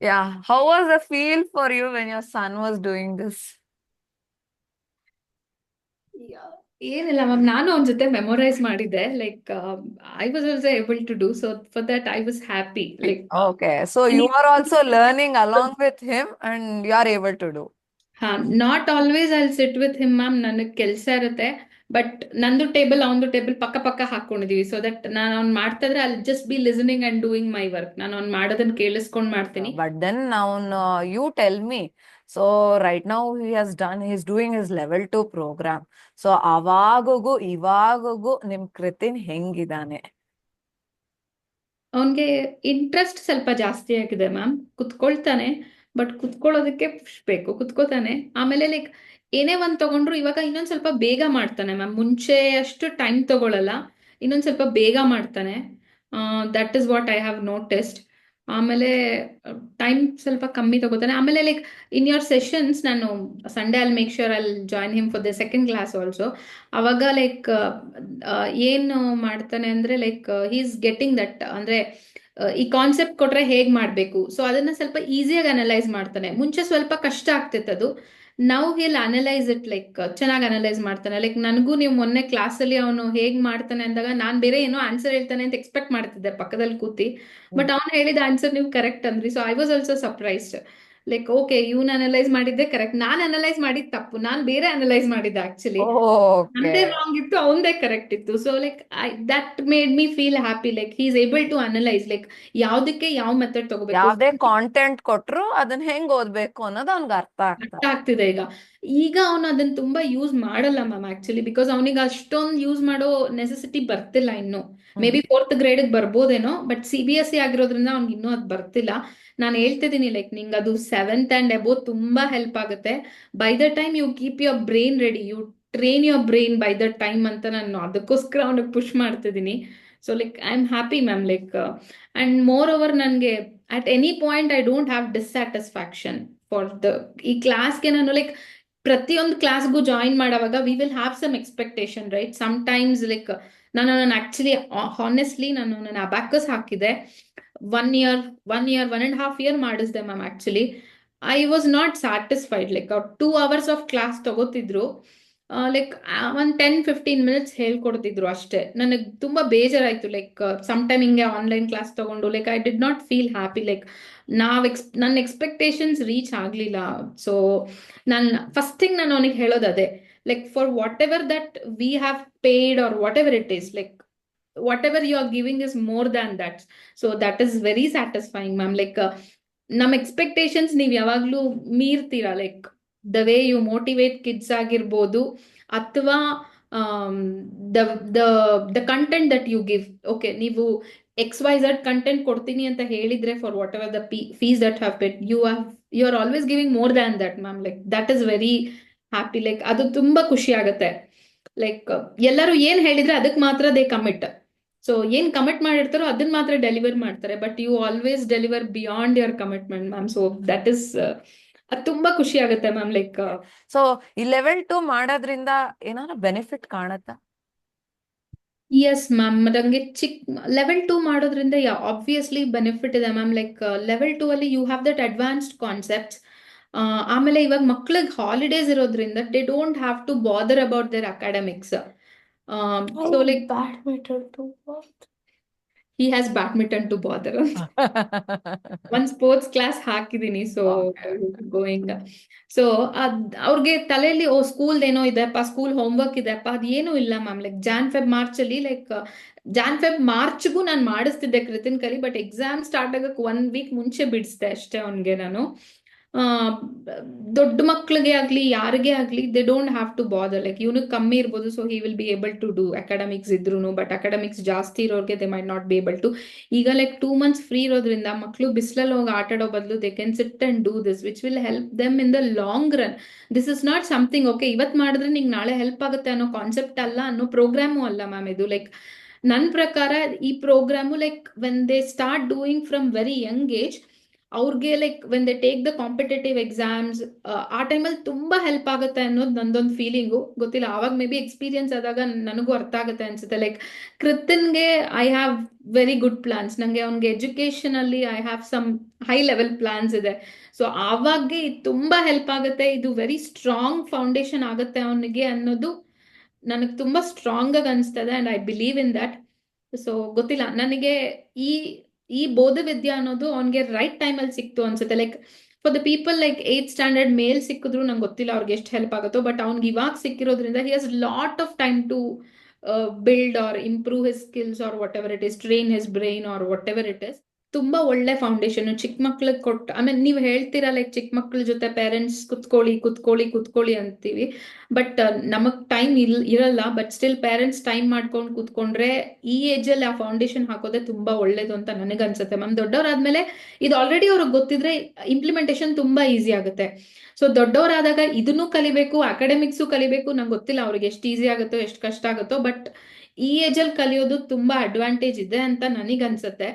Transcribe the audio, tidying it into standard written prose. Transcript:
Yeah. How was the feel for you when your son was doing this? ಏನಿಲ್ಲ ma'am, ನಾನು ಅವನ ಜೊತೆ memorise ಮಾಡಿದ್ದೆ. Like I was also able to do so. For that I was happy. Like Okay. So you are also learning along with him and you are able to do. ಹಾ, not always I'll sit with him ma'am. ನನಗೆ ಕೆಲಸ ಇರುತ್ತೆ. But ನಂದು table ಅವನದು table ಪಕ್ಕ ಪಕ್ಕ ಹಾಕೊಂಡಿದೀವಿ, so that ನಾನು ಅವ್ನು ಮಾಡ್ತಾ ಇದ್ರೆ I'll just B listening and doing my work. ನಾನು ಅವ್ನು ಮಾಡೋದನ್ನ ಕೇಳಿಸ್ಕೊಂಡ್ ಮಾಡ್ತೀನಿ. But then now you tell me. So right now he's doing his level 2 program. So ಅವಾಗುಗೂ ಇವಾಗುಗೂ ನಿಮ್ ಕೃತಿನ್ ಹೆಂಗಿದಾನೆ? ಅವನ್ಗೆ ಇಂಟ್ರೆಸ್ಟ್ ಸ್ವಲ್ಪ ಜಾಸ್ತಿ ಆಗಿದೆ ಮ್ಯಾಮ್. ಕುತ್ಕೊಳ್ತಾನೆ, ಬಟ್ ಕುತ್ಕೊಳ್ಳೋದಕ್ಕೆ push ಬೇಕು, ಕುತ್ಕೋತಾನೆ. ಆಮೇಲೆ ಲೈಕ್ ಏನೇ ಒಂದ್ ತಗೊಂಡ್ರು ಇವಾಗ ಇನ್ನೊಂದ್ ಸ್ವಲ್ಪ ಬೇಗ ಮಾಡ್ತಾನೆ ಮ್ಯಾಮ್. ಮುಂಚೆ ಅಷ್ಟು ಟೈಮ್ ತಗೊಳಲ್ಲ, ಇನ್ನೊಂದ್ ಸ್ವಲ್ಪ ಬೇಗ ಮಾಡ್ತಾನೆ. That is what I have noticed. ಆಮೇಲೆ ಟೈಮ್ ಸ್ವಲ್ಪ ಕಮ್ಮಿ ತಗೋತಾನೆ. ಆಮೇಲೆ ಲೈಕ್ ಇನ್ ಯೋರ್ ಸೆಷನ್ಸ್, ನಾನು Sunday I'll make sure I'll join him for the second class also. ಅವಾಗ ಲೈಕ್ ಏನು ಮಾಡ್ತಾನೆ ಅಂದ್ರೆ like he is getting that, ಅಂದ್ರೆ ಈ ಕಾನ್ಸೆಪ್ಟ್ ಕೊಟ್ರೆ ಹೇಗ್ ಮಾಡ್ಬೇಕು, ಸೊ ಅದನ್ನ ಸ್ವಲ್ಪ ಈಸಿಯಾಗಿ ಅನಲೈಸ್ ಮಾಡ್ತಾನೆ. ಮುಂಚೆ ಸ್ವಲ್ಪ ಕಷ್ಟ ಆಗ್ತಿತ್ತು ಅದು. Now hill analyse it, like ಚೆನ್ನಾಗಿ ಅನಲೈಸ್ ಮಾಡ್ತಾನೆ. ಲೈಕ್ ನನಗೂ ನೀವು ಮೊನ್ನೆ ಕ್ಲಾಸಲ್ಲಿ ಅವನು ಹೇಗ್ ಮಾಡ್ತಾನೆ ಅಂದಾಗ ನಾನ್ ಬೇರೆ ಏನೋ ಆನ್ಸರ್ ಹೇಳ್ತಾನೆ ಅಂತ ಎಕ್ಸ್ಪೆಕ್ಟ್ ಮಾಡ್ತಿದ್ದೆ ಪಕ್ಕದಲ್ಲಿ ಕೂತಿ. ಬಟ್ ಅವ್ನು ಹೇಳಿದ ಆನ್ಸರ್ ನೀವು ಕರೆಕ್ಟ್ ಅಂದ್ರಿ, so I was also surprised. Like okay, ಇವ್ನು ಅನಲೈಸ್ ಮಾಡಿದ್ದೆ ಕರೆಕ್ಟ್, ನಾನ್ ಅನಲೈಸ್ ಮಾಡಿದ್ ತಪ್ಪು, ನಾನ್ ಬೇರೆ ಅನಲೈಸ್ ಮಾಡಿದ್ದೆ ಆಕ್ಚುಲಿ. ನಂದೇ Okay. ರಾಂಗ್ ಇತ್ತು, ಅವಂದೇ ಕರೆಕ್ಟ್ ಇತ್ತು. So like that made me feel happy. Like he is able to analyse, like ಯಾವ್ದಕ್ಕೆ ಯಾವ ಮೆಥಡ್ ತಗೋಬೇಕು. ಯಾವ್ದೇ ಕಾಂಟೆಂಟ್ ಕೊಟ್ರು ಅದನ್ನ ಹೆಂಗ್ ಓದ್ಬೇಕು ಅನ್ನೋದು ಅವ್ನ್ಗೆ ಅರ್ಥ ಅರ್ಥ ಆಗ್ತಾ. ಆಗ್ತಿದೆ ಈಗ. ಈಗ ಅವನು ಅದನ್ನ ತುಂಬಾ ಯೂಸ್ ಮಾಡಲ್ಲ ಮ್ಯಾಮ್ ಆಕ್ಚುಲಿ, ಬಿಕಾಸ್ ಅವನಿಗೆ ಅಷ್ಟೊಂದು ಯೂಸ್ ಮಾಡೋ ನೆಸೆಸಿಟಿ ಬರ್ತಿಲ್ಲ ಇನ್ನು. May hmm. Be fourth grade ಬರ್ಬೋದೇನೋ, ಬಟ್ CBSE ಆಗಿರೋದ್ರಿಂದ ಅವ್ನಿಗೆ ಇನ್ನೂ ಅದು ಬರ್ತಿಲ್ಲ. ನಾನು ಹೇಳ್ತಿದ್ದೀನಿ ಲೈಕ್ ನಿಂಗೆ ಅದು ಸೆವೆಂತ್ ಅಂಡ್ ಅಬೋ ತುಂಬಾ ಹೆಲ್ಪ್ ಆಗುತ್ತೆ. By the time you keep your brain ready, you train your brain by the time ಅಂತ ನಾನು ಅದಕ್ಕೋಸ್ಕರ ಅವನಿಗೆ ಪುಷ್ ಮಾಡ್ತಿದ್ದೀನಿ. So like I am happy ma'am. Like and moreover ನನಗೆ at any point I don't have dissatisfaction for the ಈ ಕ್ಲಾಸ್ಗೆ. ನಾನು like ಪ್ರತಿಯೊಂದು ಕ್ಲಾಸ್ಗೂ ಜಾಯಿನ್ ಮಾಡುವಾಗ we will have some expectation, right? Sometimes like ನಾನು actually honestly ನನ್ನ abacus ಹಾಕಿದೆ. 1 ಇಯರ್, 1.5 ಇಯರ್ ಮಾಡಿಸ್ದೆ ma'am actually. I was not satisfied. Like ಅವ್ರು 2 hours ಆಫ್ ಕ್ಲಾಸ್ ತಗೋತಿದ್ರು, ಲೈಕ್ ಒಂದು 10-15 minutes ಹೇಳ್ಕೊಡ್ತಿದ್ರು ಅಷ್ಟೇ. ನನಗೆ ತುಂಬಾ ಬೇಜಾರಾಯ್ತು. ಲೈಕ್ ಸಮ್ ಟೈಮ್ ಹಿಂಗೆ ಆನ್ಲೈನ್ ಕ್ಲಾಸ್ ತಗೊಂಡು like I did not feel happy. Like ನನ್ನ ಎಕ್ಸ್ಪೆಕ್ಟೇಷನ್ಸ್ ರೀಚ್ ಆಗಲಿಲ್ಲ. ಸೊ ನಾನು ಫಸ್ಟ್ ಥಿಂಗ್ ನಾನು ಅವನಿಗೆ ಹೇಳೋದು ಅದೇ, like for whatever that we have paid or whatever it is, like whatever you are giving is more than that. So that is very satisfying ma'am. Like ನಮ್ಮ expectations ನೀವು ಯಾವಾಗ್ಲೂ ಮೀರ್ತೀರಾ. Like the way you motivate kids ಆಗಿರ್ಬೋದು, ಅಥವಾ the the the content that you give. Okay, ನೀವು XYZ content ಕೊಡ್ತೀನಿ ಅಂತ ಹೇಳಿದ್ರೆ, for whatever the fees that have paid, you are always giving more than that ma'am. Like that is very happy. Like ಅದು ತುಂಬಾ ಖುಷಿ ಆಗುತ್ತೆ. Like ಎಲ್ಲರೂ ಏನ್ ಹೇಳಿದ್ರೆ ಅದಕ್ಕೆ ಮಾತ್ರ ದೇ ಕಮಿಟ್. ಸೊ ಏನ್ ಕಮಿಟ್ ಮಾಡಿರ್ತಾರೋ ಅದನ್ನ ಮಾತ್ರ ಡೆಲಿವರ್ ಮಾಡ್ತಾರೆ, but you always deliver beyond your commitment ma'am. So that is, ಅದು ತುಂಬಾ ಖುಷಿ ಆಗುತ್ತೆ ಮ್ಯಾಮ್. ಲೈಕ್ ಸೊ ಈ ಲೆವೆಲ್ 2 ಮಾಡೋದ್ರಿಂದ ಏನಾರ ಬೆನಿಫಿಟ್ ಕಾಣತ್ತಾ? ಎಸ್ ಮ್ಯಾಮ್, ನಂಗೆ ಲೆವೆಲ್ 2 ಮಾಡೋದ್ರಿಂದ ಆಬ್ವಿಯಸ್ಲಿ ಬೆನಿಫಿಟ್ ಇದೆ ಮ್ಯಾಮ್. ಲೈಕ್ ಲೆವೆಲ್ 2 ಅಲ್ಲಿ you have that advanced concepts. ಆಮೇಲೆ ಇವಾಗ ಮಕ್ಳಿಗೆ ಹಾಲಿಡೇಸ್ ಇರೋದ್ರಿಂದ they don't have to bother about their academics. So like badminton too he has badminton to bother. ಒಂದ್ sports class ಹಾಕಿದೀನಿ, so okay. Going. So ಅವ್ರಿಗೆ ತಲೆಯಲ್ಲಿ ಓ school ಏನೋ ಇದೆಪ್ಪ, ಸ್ಕೂಲ್ ಹೋಮ್ವರ್ಕ್ ಇದೆಪ್ಪ, ಅದೇನು ಇಲ್ಲ ma'am. Like Jan Feb March ಅಲ್ಲಿ, like Jan Feb ಮಾರ್ಚ್ಗೂ ನಾನು ಮಾಡಿಸ್ತಿದ್ದೆ ಕೃತಿನ್ ಕಲಿ, ಬಟ್ ಎಕ್ಸಾಮ್ ಸ್ಟಾರ್ಟ್ ಆಗಕ್ಕೆ 1 ವೀಕ್ ಮುಂಚೆ ಬಿಡಿಸ್ದೆ ಅಷ್ಟೇ ಅವನ್ಗೆ ನಾನು. ಆ, ದೊಡ್ಡ ಮಕ್ಳಿಗೆ ಆಗ್ಲಿ ಯಾರಿಗೇ ಆಗ್ಲಿ, they don't have to bother. Like ಇವನಿಗೆ ಕಮ್ಮಿ ಇರ್ಬೋದು, so he will be able to do academics ಇದ್ರು, ಬಟ್ ಅಕಾಡೆಮಿಕ್ಸ್ ಜಾಸ್ತಿ ಇರೋರಿಗೆ they might not be able to. ಈಗ ಲೈಕ್ 2 months ಫ್ರೀ ಇರೋದ್ರಿಂದ ಮಕ್ಕಳು ಬಿಸಿಲಲ್ಲಿ ಹೋಗಿ ಆಟ ಆಡೋ ಬದಲು they can sit and do this, which will help them in the long run. This is not something okay ಇವತ್ ಮಾಡಿದ್ರೆ ನಿಂಗೆ ನಾಳೆ ಹೆಲ್ಪ್ ಆಗುತ್ತೆ ಅನ್ನೋ ಕಾನ್ಸೆಪ್ಟ್ ಅಲ್ಲ, ಅನ್ನೋ ಪ್ರೋಗ್ರಾಮು ಅಲ್ಲ ಮ್ಯಾಮ್ ಇದು. ಲೈಕ್ ನನ್ನ ಪ್ರಕಾರ ಈ programme like when they start doing from very young age, ಅವ್ರಿಗೆ like when they take the competitive exams ಆ ಟೈಮಲ್ಲಿ ತುಂಬಾ ಹೆಲ್ಪ್ ಆಗುತ್ತೆ ಅನ್ನೋದು ನಂದೊಂದು ಫೀಲಿಂಗು. ಗೊತ್ತಿಲ್ಲ, ಆವಾಗ ಮೇ ಬಿ ಎಕ್ಸ್ಪೀರಿಯನ್ಸ್ ಆದಾಗ ನನಗೂ ಅರ್ಥ ಆಗುತ್ತೆ ಅನ್ಸುತ್ತೆ. ಲೈಕ್ ಕೃತಿನ್ಗೆ I have very good plans, ನಂಗೆ ಅವ್ನಿಗೆ ಎಜುಕೇಶನ್ ಅಲ್ಲಿ I have some high level plans ಇದೆ. ಸೊ ಆವಾಗೆ ಇದು ತುಂಬಾ ಹೆಲ್ಪ್ ಆಗುತ್ತೆ, ಇದು ವೆರಿ ಸ್ಟ್ರಾಂಗ್ ಫೌಂಡೇಶನ್ ಆಗುತ್ತೆ ಅವನಿಗೆ ಅನ್ನೋದು ನನಗೆ ತುಂಬಾ ಸ್ಟ್ರಾಂಗ್ ಆಗಿ ಅನಿಸ್ತದೆ. And I believe in that. So ಗೊತ್ತಿಲ್ಲ, ನನಗೆ ಈ ಈ ಬೋಧ ವಿದ್ಯಾ ಅನ್ನೋದು ಅವ್ನಿಗೆ ರೈಟ್ ಟೈಮಲ್ಲಿ ಸಿಕ್ತು ಅನ್ಸುತ್ತೆ. Like for the people like 8th standard ಮೇಲ್ ಸಿಕ್ಕಿದ್ರು ನಂಗೆ ಗೊತ್ತಿಲ್ಲ ಅವ್ರಿಗೆ ಎಷ್ಟು ಹೆಲ್ಪ್ ಆಗುತ್ತೋ, ಬಟ್ ಅವ್ನಿಗೆ ಇವಾಗ ಸಿಕ್ಕಿರೋದ್ರಿಂದ he has lot of time to build or improve his skills or whatever it is, train his brain or whatever it is. ತುಂಬಾ ಒಳ್ಳೆ ಫೌಂಡೇಶನ್ ಚಿಕ್ಕ ಮಕ್ಳಿಗೆ ಕೊಟ್ಟು. ಆಮೇಲೆ ನೀವು ಹೇಳ್ತೀರಾ ಲೈಕ್ ಚಿಕ್ಕ ಮಕ್ಳ ಜೊತೆ ಪೇರೆಂಟ್ಸ್ ಕುತ್ಕೊಳ್ಳಿ ಕುತ್ಕೊಳ್ಳಿ ಕುತ್ಕೊಳ್ಳಿ ಅಂತೀವಿ, ಬಟ್ ನಮಗ್ ಟೈಮ್ ಇರಲ್ಲ. ಬಟ್ ಸ್ಟಿಲ್ ಪೇರೆಂಟ್ಸ್ ಟೈಮ್ ಮಾಡ್ಕೊಂಡು ಕುತ್ಕೊಂಡ್ರೆ ಈ ಏಜ್ ಅಲ್ಲಿ ಆ ಫೌಂಡೇಶನ್ ಹಾಕೋದೇ ತುಂಬಾ ಒಳ್ಳೇದು ಅಂತ ನನಗನ್ಸುತ್ತೆ ಮ್ಯಾಮ್. ದೊಡ್ಡವರಾದ್ಮೇಲೆ ಇದು ಆಲ್ರೆಡಿ ಅವ್ರಿಗೆ ಗೊತ್ತಿದ್ರೆ ಇಂಪ್ಲಿಮೆಂಟೇಶನ್ ತುಂಬಾ ಈಸಿ ಆಗುತ್ತೆ. ಸೊ ದೊಡ್ಡವರಾದಾಗ ಇದನ್ನು ಕಲಿಬೇಕು, ಅಕಾಡೆಮಿಕ್ಸು ಕಲಿಬೇಕು. ನಂಗೆ ಗೊತ್ತಿಲ್ಲ ಅವ್ರಿಗೆ ಎಷ್ಟು ಈಸಿ ಆಗುತ್ತೋ ಎಷ್ಟು ಕಷ್ಟ ಆಗುತ್ತೋ, ಬಟ್ ಈ ಏಜ್ ಅಲ್ಲಿ ಕಲಿಯೋದು ತುಂಬಾ ಅಡ್ವಾಂಟೇಜ್ ಇದೆ ಅಂತ ನನಗನ್ಸುತ್ತೆ.